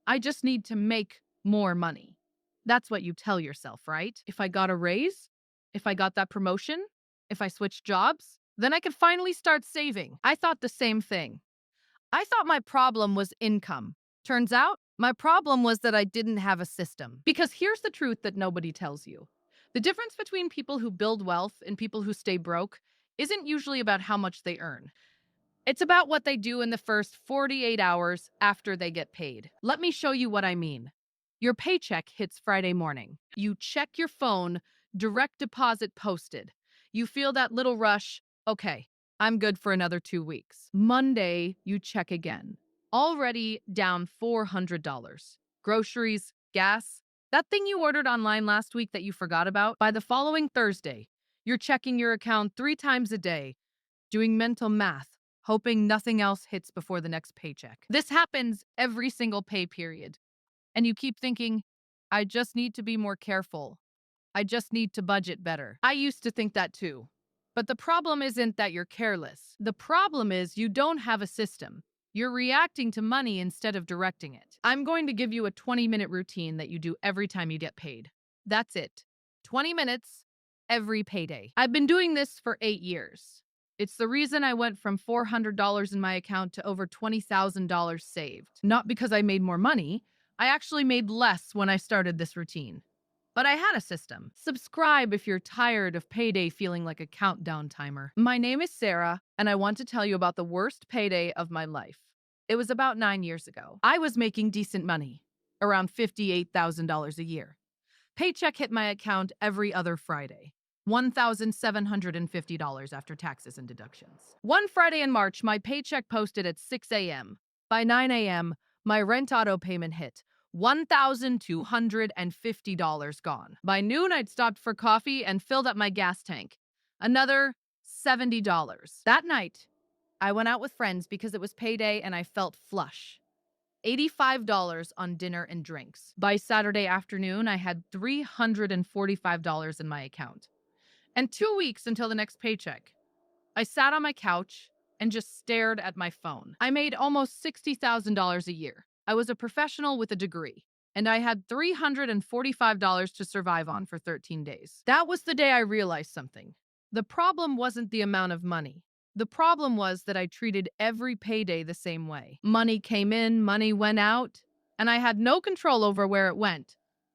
I just need to make more money. That's what you tell yourself, right? If I got a raise, if I got that promotion, if I switched jobs, then I could finally start saving. I thought the same thing. I thought my problem was income. Turns out, my problem was that I didn't have a system. Because here's the truth that nobody tells you. The difference between people who build wealth and people who stay broke isn't usually about how much they earn. It's about what they do in the first 48 hours after they get paid. Let me show you what I mean. Your paycheck hits Friday morning. You check your phone, direct deposit posted. You feel that little rush. Okay, I'm good for another 2 weeks. Monday, you check again. Already down $400. Groceries, gas, that thing you ordered online last week that you forgot about. By the following Thursday, you're checking your account 3 times a day, doing mental math, hoping nothing else hits before the next paycheck. This happens every single pay period. And you keep thinking, I just need to be more careful. I just need to budget better. I used to think that too. But the problem isn't that you're careless. The problem is you don't have a system. You're reacting to money instead of directing it. I'm going to give you a 20-minute routine that you do every time you get paid. That's it. 20 minutes every payday. I've been doing this for 8 years. It's the reason I went from $400 in my account to over $20,000 saved. Not because I made more money. I actually made less when I started this routine. But I had a system. Subscribe if you're tired of payday feeling like a countdown timer. My name is Sarah, and I want to tell you about the worst payday of my life. It was about 9 years ago. I was making decent money, around $58,000 a year. Paycheck hit my account every other Friday. $1,750 after taxes and deductions. One Friday in March, my paycheck posted at 6 a.m. By 9 a.m., my rent auto payment hit. $1,250 gone. By noon, I'd stopped for coffee and filled up my gas tank. Another $70. That night, I went out with friends because it was payday and I felt flush. $85 on dinner and drinks. By Saturday afternoon, I had $345 in my account. And 2 weeks until the next paycheck. I sat on my couch and just stared at my phone. I made almost $60,000 a year. I was a professional with a degree, and I had $345 to survive on for 13 days. That was the day I realized something. The problem wasn't the amount of money. The problem was that I treated every payday the same way. Money came in, money went out, and I had no control over where it went.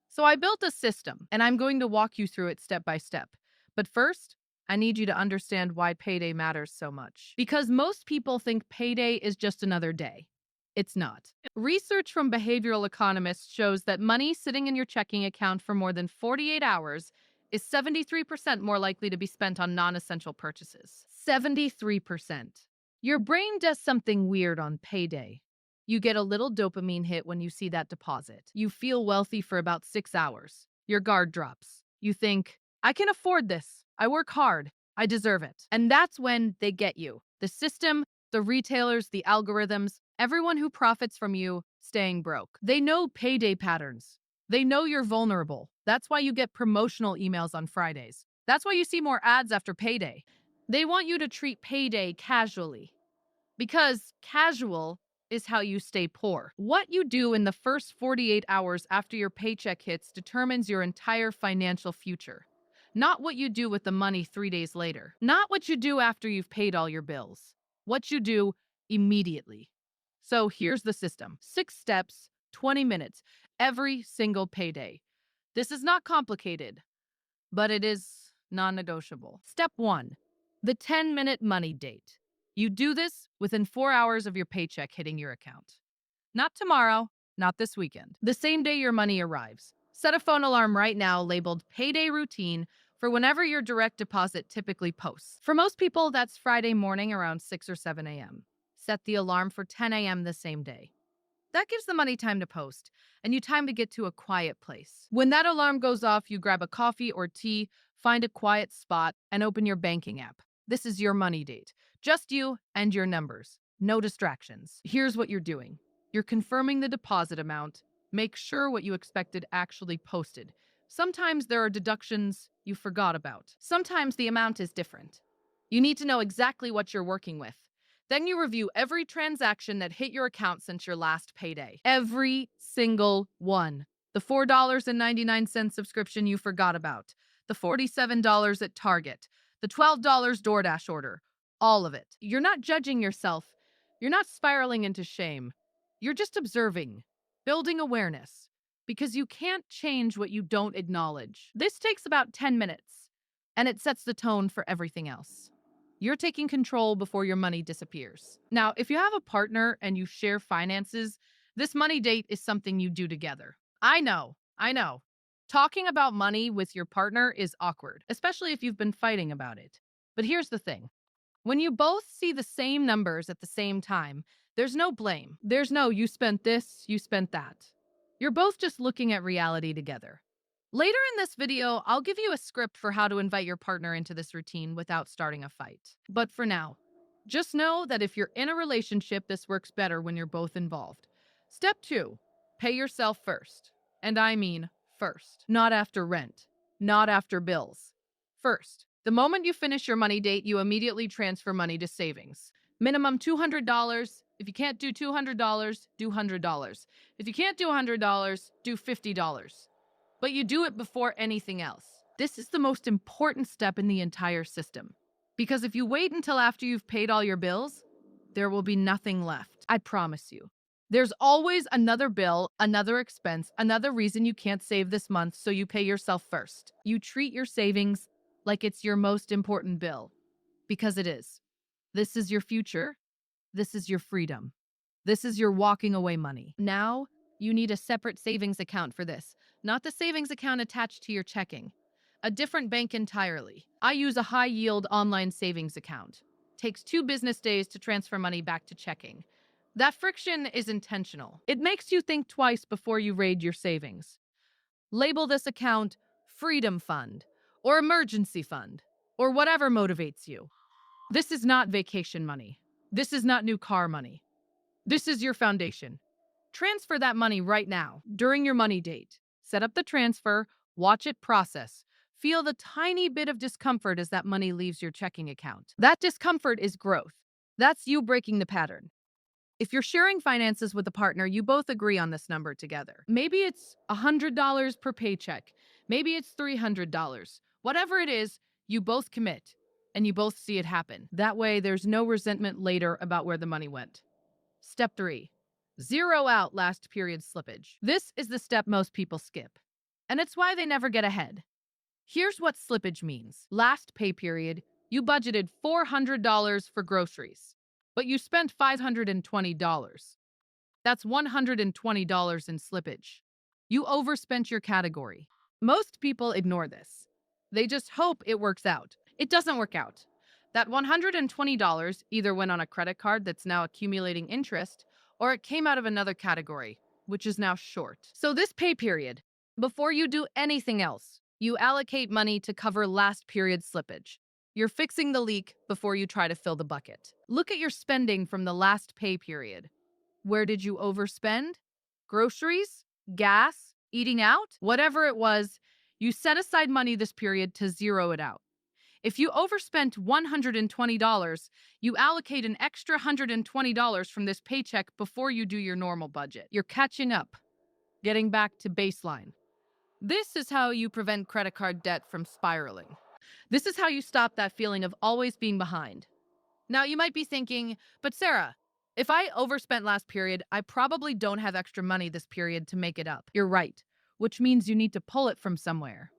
So I built a system, and I'm going to walk you through it step by step. But first, I need you to understand why payday matters so much. Because most people think payday is just another day. It's not. Research from behavioral economists shows that money sitting in your checking account for more than 48 hours is 73% more likely to be spent on non-essential purchases. 73%. Your brain does something weird on payday. You get a little dopamine hit when you see that deposit. You feel wealthy for about 6 hours. Your guard drops. You think, I can afford this. I work hard. I deserve it. And that's when they get you. The system, the retailers, the algorithms, everyone who profits from you staying broke. They know payday patterns. They know you're vulnerable. That's why you get promotional emails on Fridays. That's why you see more ads after payday. They want you to treat payday casually. Because casual is how you stay poor. What you do in the first 48 hours after your paycheck hits determines your entire financial future. Not what you do with the money 3 days later. Not what you do after you've paid all your bills. What you do immediately. So here's the system. 6 steps, 20 minutes, every single payday. This is not complicated, but it is non-negotiable. Step 1, the 10-minute money date. You do this within 4 hours of your paycheck hitting your account. Not tomorrow, not this weekend. The same day your money arrives. Set a phone alarm right now labeled Payday Routine for whenever your direct deposit typically posts. For most people, that's Friday morning around 6 or 7 a.m. Set the alarm for 10 a.m. the same day. That gives the money time to post, and you time to get to a quiet place. When that alarm goes off, you grab a coffee or tea, find a quiet spot, and open your banking app. This is your money date. Just you and your numbers. No distractions. Here's what you're doing. You're confirming the deposit amount. Make sure what you expected actually posted. Sometimes there are deductions you forgot about. Sometimes the amount is different. You need to know exactly what you're working with. Then you review every transaction that hit your account since your last payday. Every single one. The $4.99 subscription you forgot about, the $47 at Target, the $12 DoorDash order, all of it. You're not judging yourself. You're not spiraling into shame. You're just observing, building awareness, because you can't change what you don't acknowledge. This takes about 10 minutes, and it sets the tone for everything else. You're taking control before your money disappears. Now, if you have a partner and you share finances, this money date is something you do together. I know. Talking about money with your partner is awkward, especially if you've been fighting about it. But here's the thing. When you both see the same numbers at the same time, there's no blame. There's no, you spent this, you spent that. You're both just looking at reality together. Later in this video, I'll give you a script for how to invite your partner into this routine without starting a fight. But for now, just know that if you're in a relationship, this works better when you're both involved. Step 2, pay yourself first. And I mean first, not after rent, not after bills. First, the moment you finish your money date, you immediately transfer money to savings. Minimum $200. If you can't do $200, do $100. If you can't do $100, do $50. But you do it before anything else. This is the most important step in the entire system. Because if you wait until after you've paid all your bills, there will be nothing left. I promise you. There's always another bill, another expense, another reason you can't save this month, so you pay yourself first. You treat your savings like it's your most important bill. Because it is. This is your future. This is your freedom. This is your walking away money. Now, you need a separate savings account for this, not the savings account attached to your checking. A different bank entirely. I use a high-yield online savings account. Takes 2 business days to transfer money back to checking. That friction is intentional. It makes you think twice before you raid your savings. Label this account Freedom Fund or Emergency Fund or whatever motivates you. This is not vacation money. This is not new car money. This is your foundation. Transfer that money right now, during your money date. Set up the transfer, watch it process. Feel the tiny bit of discomfort as that money leaves your checking account. That discomfort is growth. That's you breaking the pattern. If you're sharing finances with a partner, you both agree on this number together. Maybe it's $100 per paycheck. Maybe it's $300. Whatever it is, you both commit and you both see it happen. That way, there's no resentment later about where the money went. Step 3. Zero out last period slippage. This is the step most people skip, and it's why they never get ahead. Here's what slippage means. Last pay period, you budgeted $400 for groceries, but you spent $520. That's $120 in slippage. You overspent your category. Most people ignore this. They just hope it works out. It doesn't work out. That $120 either went on a credit card that's now accumulating interest, or it came out of another category, which is now short. So this pay period, before you do anything else, you allocate money to cover last period slippage. You're fixing the leak before you try to fill the bucket. Look at your spending from the last pay period. Where did you overspend? Groceries? Gas? Eating out? Whatever it was, you set aside money this period to zero it out. If you overspent $120, you allocate an extra $120 from this paycheck before you do your normal budget. You're catching up, getting back to baseline. This is how you prevent credit card debt from spiraling. This is how you stop that feeling of always being behind. Now, you might be thinking, but Sarah, if I overspent last period, I probably don't have extra money this period to make it up. You're right, which means you need to pull it from somewhere.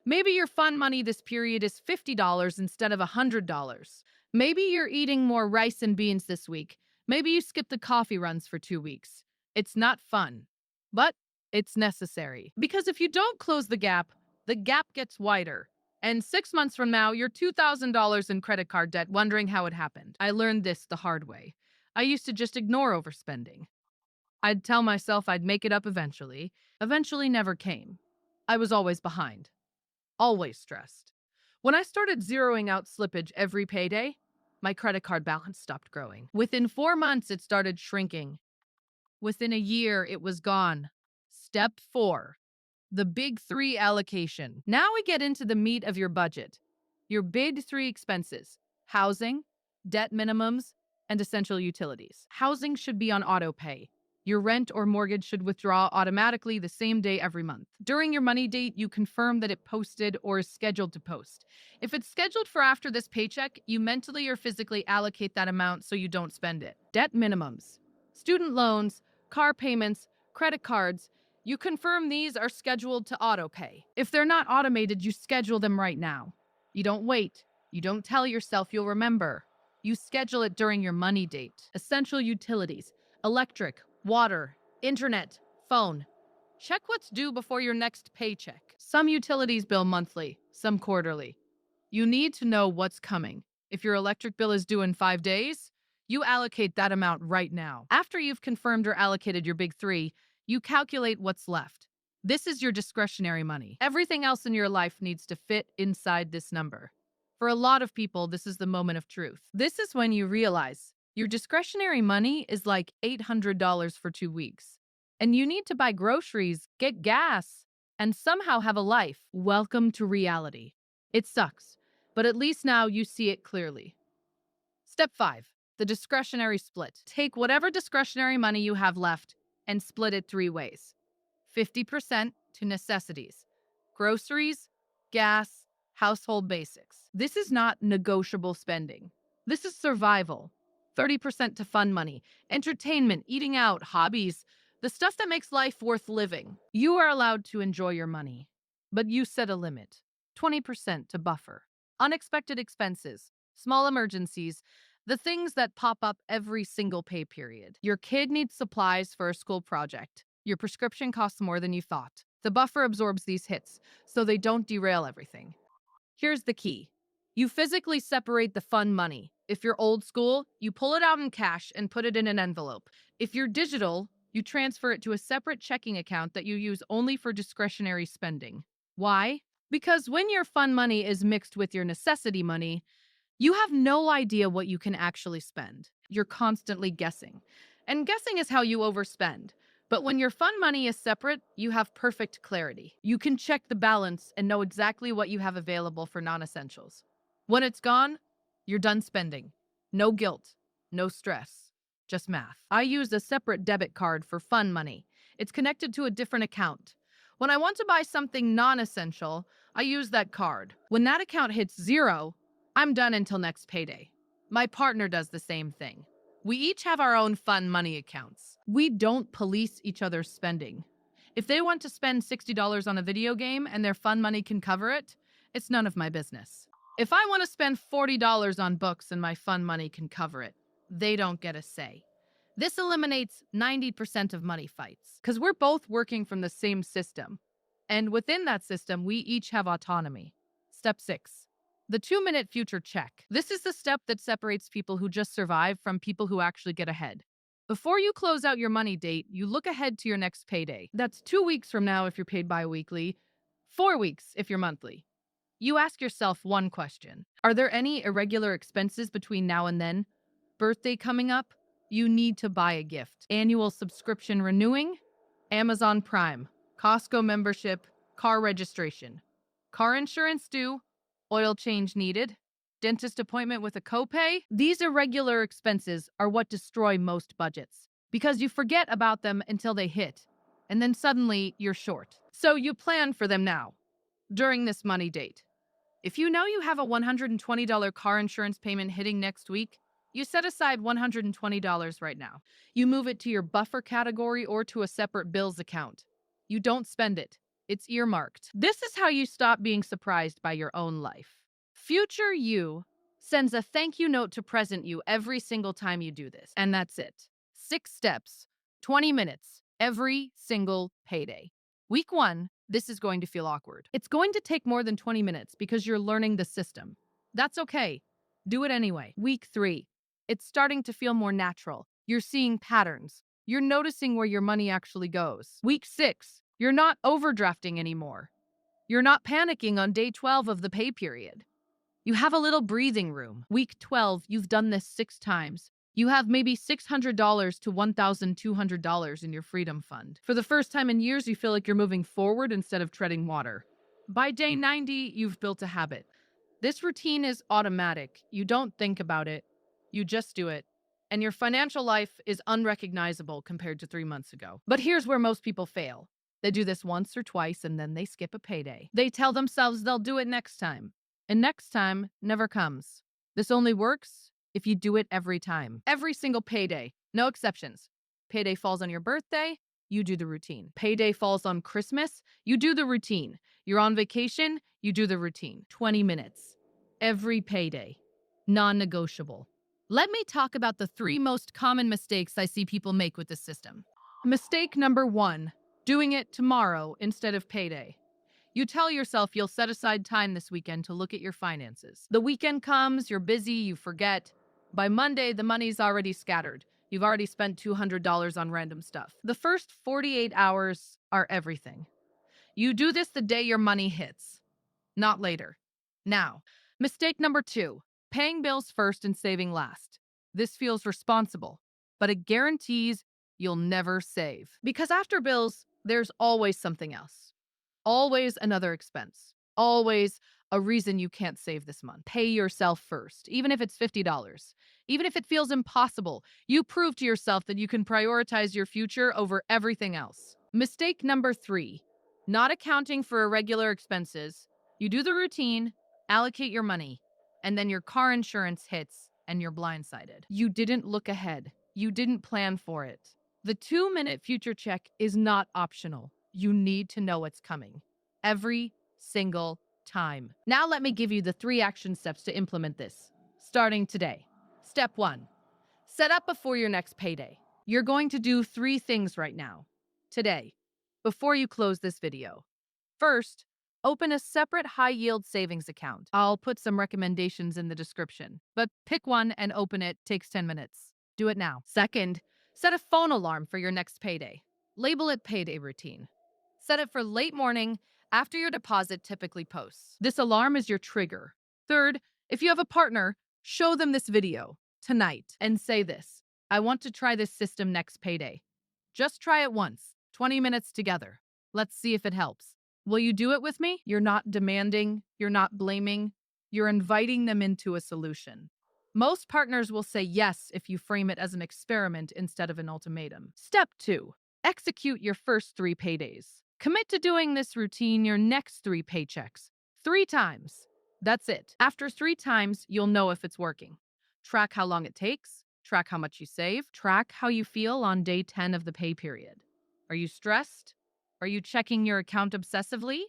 Maybe your fun money this period is $50 instead of $100. Maybe you're eating more rice and beans this week. Maybe you skip the coffee runs for 2 weeks. It's not fun, but it's necessary. Because if you don't close the gap gets wider. And 6 months from now, you're $2,000 in credit card debt, wondering how it happened. I learned this the hard way. I used to just ignore overspending. I'd tell myself I'd make it up eventually. Eventually never came. I was always behind. Always stressed. When I started zeroing out slippage every payday, my credit card balance stopped growing. Within 4 months, it started shrinking. Within a year, it was gone. Step 4. The big 3 allocation. Now we get into the meat of your budget. Your big 3 expenses: housing, debt minimums, and essential utilities. Housing should be on auto pay. Your rent or mortgage should withdraw automatically the same day every month. During your money date, you confirm that it posted or is scheduled to post. If it's scheduled for after this paycheck, you mentally or physically allocate that amount so you don't spend it. Debt minimums, student loans, car payments, credit cards, you confirm these are scheduled to auto pay. If they're not automated, you schedule them right now. You don't wait. You don't tell yourself you'll remember. You schedule it during your money date. Essential utilities, electric, water, internet, phone. Check what's due before your next paycheck. Some utilities bill monthly, some quarterly. You need to know what's coming. If your electric bill is due in 5 days, you allocate that amount right now. After you've confirmed or allocated your big three, you calculate what's left. This is your discretionary money. Everything else in your life needs to fit inside this number. For a lot of people, this is the moment of truth. This is when you realize your discretionary money is like $800 for 2 weeks. And you need to buy groceries, get gas, and somehow have a life. Welcome to reality. It sucks, but at least now you see it clearly. Step 5, the discretionary split. Take whatever discretionary money you have left and split it 3 ways. 50% to necessities, groceries, gas, household basics. This is not negotiable spending. This is survival. 30% to fun money, entertainment, eating out, hobbies, the stuff that makes life worth living. You are allowed to enjoy your money, but you set a limit. 20% to buffer, unexpected expenses, small emergencies, the things that pop up every single pay period. Your kid needs supplies for a school project. Your prescription costs more than you thought. The buffer absorbs these hits, so they don't derail everything. Here's the key. You physically separate the fun money. If you're old school, you pull it out in cash and put it in an envelope. If you're digital, you transfer it to a separate checking account that you use only for discretionary spending. Why? Because when your fun money is mixed with your necessity money, you have no idea what you can actually spend. You're constantly guessing. And guessing is how you overspend. But when your fun money is separate, you have perfect clarity. You can check the balance and know exactly what you have available for non-essentials. When it's gone, you're done spending. No guilt, no stress, just math. I use a separate debit card for fun money. It's connected to a different account. When I want to buy something non-essential, I use that card. When that account hits zero, I'm done until next payday. My partner does the same thing. We each have our own fun money accounts. We don't police each other's spending. If they want to spend $60 on a video game and their fun money can cover it, it's none of my business. If I want to spend $40 on books and my fun money can cover it, they don't get a say. This eliminates 90% of money fights because we're both working from the same system. And within that system, we each have autonomy. Step 6. The 2-minute future check. This is the step that separates people who just survive from people who actually get ahead. Before you close out your money date, you look ahead to your next payday. That's 2 weeks from now if you're paid bi-weekly, 4 weeks if you're monthly. You ask yourself one question. Are there any irregular expenses between now and then? Birthday coming up? You need to buy a gift. Annual subscription renewing? Amazon Prime, Costco membership, car registration. Car insurance due? Oil change needed, dentist appointment with a copay. These irregular expenses are what destroy most budgets because you forget about them until they hit, and then suddenly you're short. So you plan for them now, during this money date. If you know you have a $120 car insurance payment hitting next week, you set aside $120 right now. You move it to your buffer category or to a separate bills account. You don't spend it. It's earmarked. This is how you stop being surprised by your own life. Future you sends a thank you note to present you every single time you do this. And that's it. 6 steps, 20 minutes, every single payday. Week 1, this is going to feel awkward. It's going to take more than 20 minutes because you're learning the system. That's okay. Do it anyway. Week 3, it's starting to feel more natural. You're seeing patterns. You're noticing where your money actually goes. Week 6, you're not overdrafting anymore. You're not panicking on day 12 of the pay period. You have a little breathing room. Week 12, you've done this 6 times. You have maybe $600 to $1,200 in your freedom fund. For the first time in years, you feel like you're moving forward instead of treading water. By day 90, you've built a habit. This routine is automatic. You don't think about it. You just do it. and your financial life is unrecognizable compared to 3 months ago. But here's where most people fail. They do this once or twice and then they skip a payday. They tell themselves they'll do it next time, and next time never comes. This only works if you do it every time. Every single payday, no exceptions. Payday falls on your birthday, you do the routine. Payday falls on Christmas, you do the routine. You're on vacation, you do the routine. 20 minutes. Every payday. Non-negotiable. Let me talk about the 3 most common mistakes I see people make with this system. Mistake number 1, doing it tomorrow instead of payday. You tell yourself you'll set aside time this weekend to look at your finances. The weekend comes, you're busy, you forget. By Monday, the money's already scattered. You've already spent $200 on random stuff. The first 48 hours are everything. You do this the day your money hits, not later. Now, mistake number 2, paying bills first and saving last. This feels responsible, but it guarantees you'll never save. Because after bills, there's always something else. Always another expense. Always a reason you can't save this month. Pay yourself first, even if it's $50. Even if it feels impossible, you prove to yourself that you can prioritize your future over everything else. Mistake number 3, not accounting for irregular expenses. You do the routine, allocate your money, and then your car insurance hits and you're blindsided. You didn't look ahead. You didn't plan for it. The 2-minute future check is not optional. You need to know it's coming. Every single time. Now let me give you the 3 action steps to implement this, starting today. Step 1, set up before your next payday. You're going to do 3 things right now, today, before you close this video. First, open a separate high-yield savings account. I'll put some recommendations in the description, but pick one and open it. Takes 10 minutes. Do it now. Second, set a phone alarm for your next payday. Label it payday routine. Set it for late morning after your deposit typically posts. This alarm is your trigger. Third, if you have a partner, show them this video tonight and say this: I want to try this system next payday. Just try it once, 20 minutes together. Let's see if it helps. Will you do it with me? You're not demanding, you're not blaming, you're inviting them into a solution. Most partners will say yes if you frame it as an experiment instead of an ultimatum. Step 2, execute your first 3 paydays. Commit to doing this routine your next 3 paychecks, 3 times. That's it. After 3 times, you'll know if it's working. Track how long it takes, track how much you save, track how you feel on day 10 of the pay period. Are you stressed? Are you checking your account obsessively?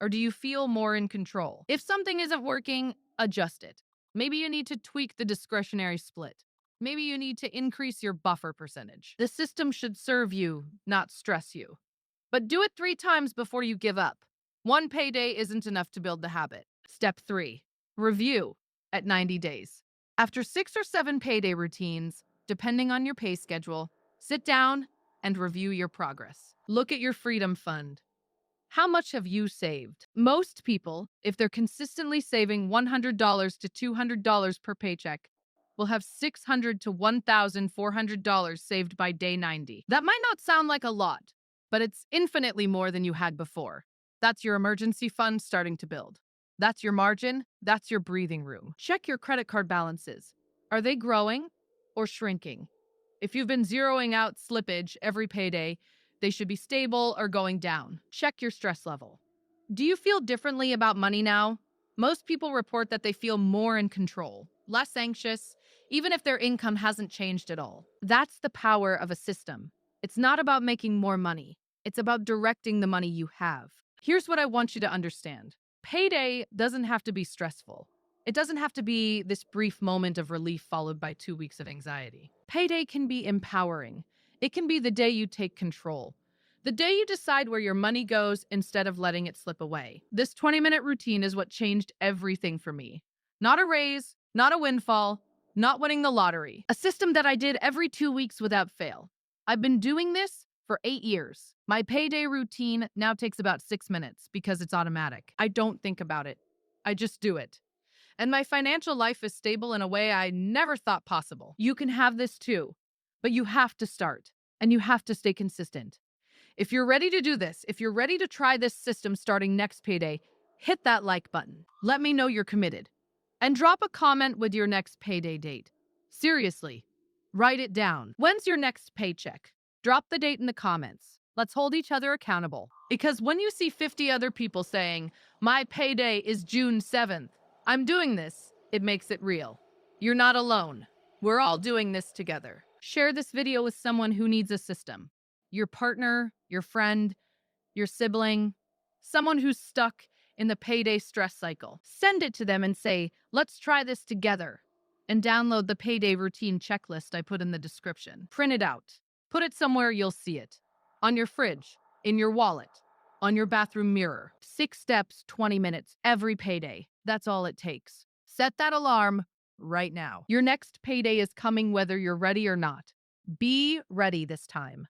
Or do you feel more in control? If something isn't working, adjust it. Maybe you need to tweak the discretionary split. Maybe you need to increase your buffer percentage. The system should serve you, not stress you. But do it 3 times before you give up. 1 payday isn't enough to build the habit. Step 3, review at 90 days. After 6 or 7 payday routines, depending on your pay schedule, sit down and review your progress. Look at your freedom fund. How much have you saved? Most people, if they're consistently saving $100 to $200 per paycheck, will have $600 to $1,400 saved by day 90. That might not sound like a lot, but it's infinitely more than you had before. That's your emergency fund starting to build. That's your margin. That's your breathing room. Check your credit card balances. Are they growing or shrinking? If you've been zeroing out slippage every payday, they should be stable or going down. Check your stress level. Do you feel differently about money now? Most people report that they feel more in control, less anxious, even if their income hasn't changed at all. That's the power of a system. It's not about making more money. It's about directing the money you have. Here's what I want you to understand. Payday doesn't have to be stressful. It doesn't have to be this brief moment of relief followed by 2 weeks of anxiety. Payday can be empowering. It can be the day you take control. The day you decide where your money goes instead of letting it slip away. This 20-minute routine is what changed everything for me. Not a raise, not a windfall, not winning the lottery. A system that I did every 2 weeks without fail. I've been doing this for 8 years. My payday routine now takes about 6 minutes because it's automatic. I don't think about it. I just do it. And my financial life is stable in a way I never thought possible. You can have this too, but you have to start and you have to stay consistent. If you're ready to do this, if you're ready to try this system starting next payday, hit that like button. Let me know you're committed. And drop a comment with your next payday date. Seriously, Write it down. When's your next paycheck? Drop the date in the comments. Let's hold each other accountable. Because when you see 50 other people saying, my payday is June 7th, I'm doing this, it makes it real. You're not alone. We're all doing this together. Share this video with someone who needs a system. Your partner, your friend, your sibling, someone who's stuck in the payday stress cycle. Send it to them and say, let's try this together. And download the payday routine checklist I put in the description. Print it out. Put it somewhere you'll see it. On your fridge, in your wallet, on your bathroom mirror. 6 steps, 20 minutes, every payday. That's all it takes. Set that alarm right now. Your next payday is coming whether you're ready or not. Be ready this time.